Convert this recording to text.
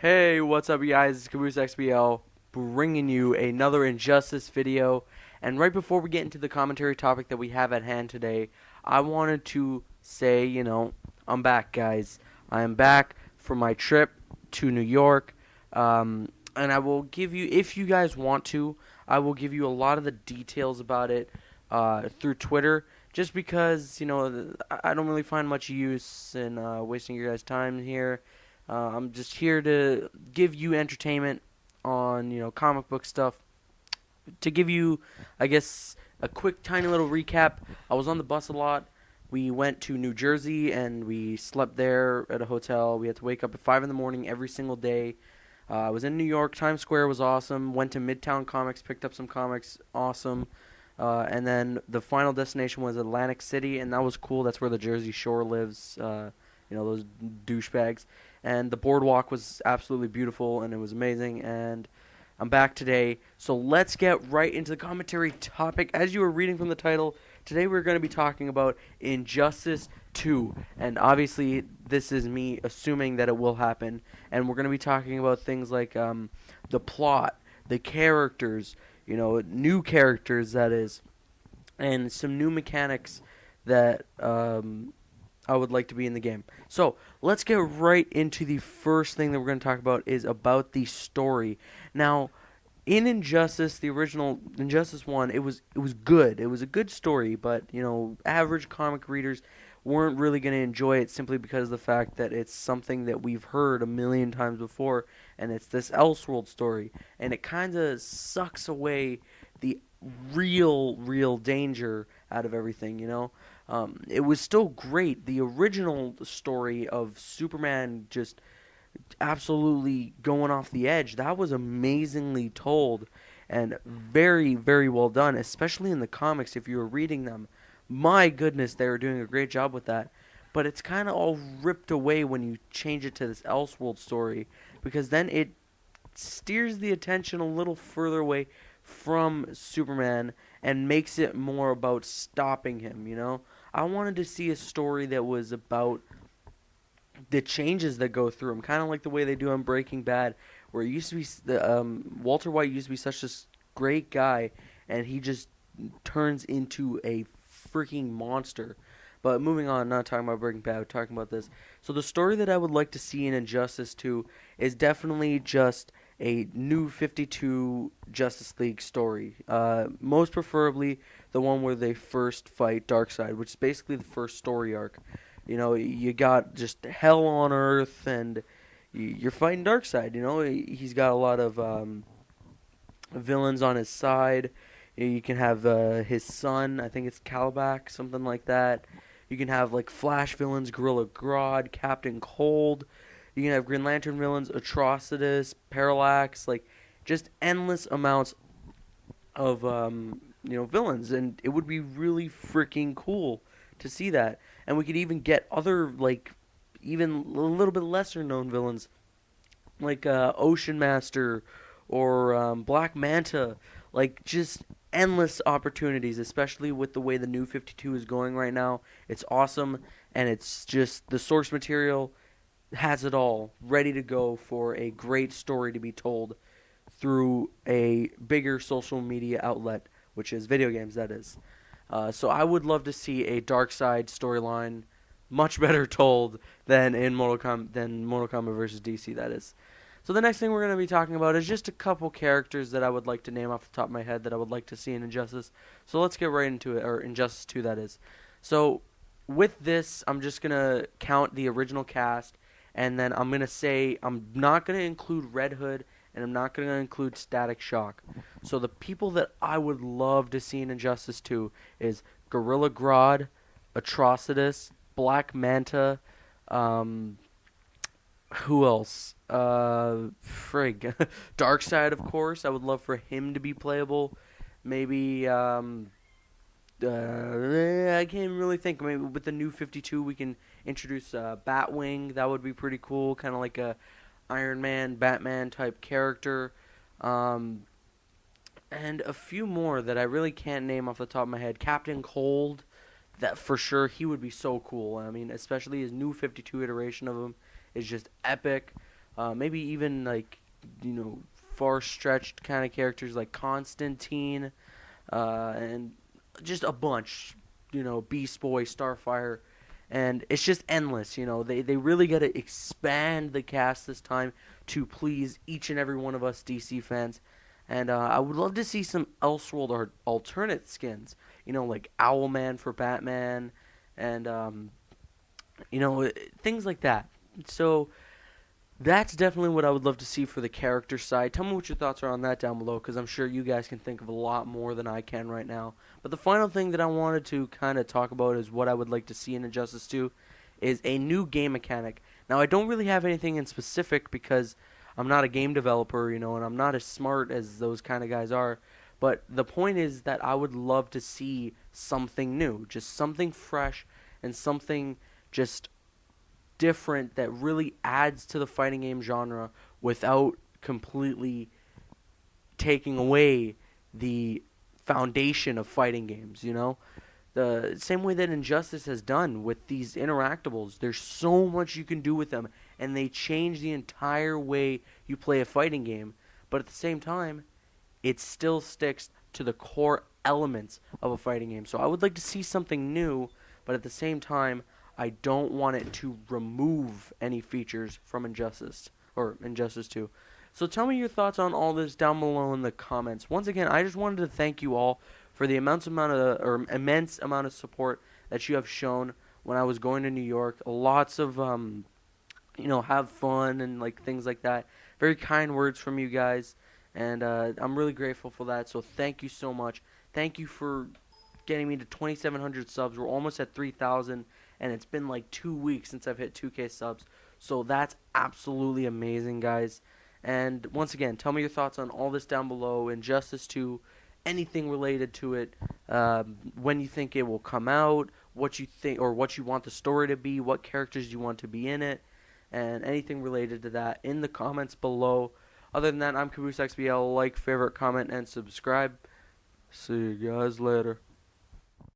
Hey, what's up, you guys? It's Caboose XBL bringing you another Injustice video. And right before we get into the commentary topic that we have at hand today, I wanted to say, I'm back, guys. I am back for my trip to New York. And I will give you, if you guys want to, I will give you a lot of the details about it through Twitter. Just because, I don't really find much use in wasting your guys' time here. I'm just here to give you entertainment on, comic book stuff. To give you, I guess, a quick, tiny little recap, I was on the bus a lot. We went to New Jersey and we slept there at a hotel. We had to wake up at 5 in the morning every single day. I was in New York. Times Square was awesome. Went to Midtown Comics, picked up some comics. Awesome. And then the final destination was Atlantic City, and that was cool. That's where the Jersey Shore lives. Those douchebags. And the boardwalk was absolutely beautiful, and it was amazing. And I'm back today, so let's get right into the commentary topic. As you were reading from the title, today we're going to be talking about Injustice 2. And obviously, this is me assuming that it will happen. And we're going to be talking about things like the plot, the characters, new characters, that is, and some new mechanics that I would like to be in the game. So let's get right into the first thing that we're going to talk about is about the story. Now, in Injustice, the original Injustice 1, it was good. It was a good story, but average comic readers weren't really going to enjoy it simply because of the fact that it's something that we've heard a million times before, and it's this Elseworld story, and it kind of sucks away the real danger out of everything. It was still great. The original story of Superman just absolutely going off the edge, that was amazingly told and very, very well done, especially in the comics if you were reading them. My goodness, they were doing a great job with that. But it's kind of all ripped away when you change it to this Elseworld story, because then it steers the attention a little further away from Superman and makes it more about stopping him. I wanted to see a story that was about the changes that go through him, kind of like the way they do on Breaking Bad, where it used to be Walter White used to be such a great guy, and he just turns into a freaking monster. But moving on, not talking about Breaking Bad, talking about this. So the story that I would like to see in Injustice 2 is definitely just a new 52 Justice League story. Most preferably the one where they first fight Darkseid, which is basically the first story arc. You got just hell on Earth, and you're fighting Darkseid. He's got a lot of villains on his side. You can have his son, I think it's Calabac, something like that. You can have like Flash villains, Gorilla Grodd, Captain Cold. You can have Green Lantern villains, Atrocitus, Parallax, like just endless amounts of villains, and it would be really freaking cool to see that. And we could even get other like even a little bit lesser known villains like Ocean Master or Black Manta, like just endless opportunities, especially with the way the new 52 is going right now. It's awesome, and it's just the source material has it all ready to go for a great story to be told through a bigger social media outlet, which is video games, that is. So I would love to see a Darkseid storyline much better told than Mortal Kombat versus DC, that is. So the next thing we're going to be talking about is just a couple characters that I would like to name off the top of my head that I would like to see in Injustice. So let's get right into it, or Injustice 2, that is. So with this, I'm just going to count the original cast, and then I'm going to say I'm not going to include Red Hood, and I'm not going to include Static Shock. So the people that I would love to see in Injustice 2 is Gorilla Grodd, Atrocitus, Black Manta, who else? Frig. Darkseid, of course. I would love for him to be playable. Maybe, I can't really think. Maybe with the new 52, we can introduce Batwing. That would be pretty cool. Kind of like a Iron Man, Batman type character. Um, and a few more that I really can't name off the top of my head. Captain Cold, that for sure, he would be so cool. I mean, especially his new 52 iteration of him is just epic. maybe even like far stretched kind of characters like Constantine, and just a bunch. Beast Boy, Starfire, and it's just endless. They really got to expand the cast this time to please each and every one of us DC fans. And I would love to see some Elseworld or alternate skins. Like Owlman for Batman, and things like that. So that's definitely what I would love to see for the character side. Tell me what your thoughts are on that down below, because I'm sure you guys can think of a lot more than I can right now. But the final thing that I wanted to kind of talk about is what I would like to see in Injustice 2 is a new game mechanic. Now, I don't really have anything in specific because I'm not a game developer, and I'm not as smart as those kind of guys are. But the point is that I would love to see something new, just something fresh and something just different that really adds to the fighting game genre without completely taking away the foundation of fighting games, The same way that Injustice has done with these interactables. There's so much you can do with them, and they change the entire way you play a fighting game. But at the same time, it still sticks to the core elements of a fighting game. So I would like to see something new, but at the same time, I don't want it to remove any features from Injustice or Injustice 2. So tell me your thoughts on all this down below in the comments. Once again, I just wanted to thank you all for the immense amount of support that you have shown when I was going to New York. Lots of have fun and like things like that. Very kind words from you guys, and I'm really grateful for that. So thank you so much. Thank you for getting me to 2,700 subs. We're almost at 3,000, and it's been like 2 weeks since I've hit 2K subs. So that's absolutely amazing, guys. And once again, tell me your thoughts on all this down below. Injustice 2, anything related to it, when you think it will come out, what you think or what you want the story to be, what characters you want to be in it, and anything related to that in the comments below. Other than that, I'm CaboosXBL. Like, favorite, comment, and subscribe. See you guys later.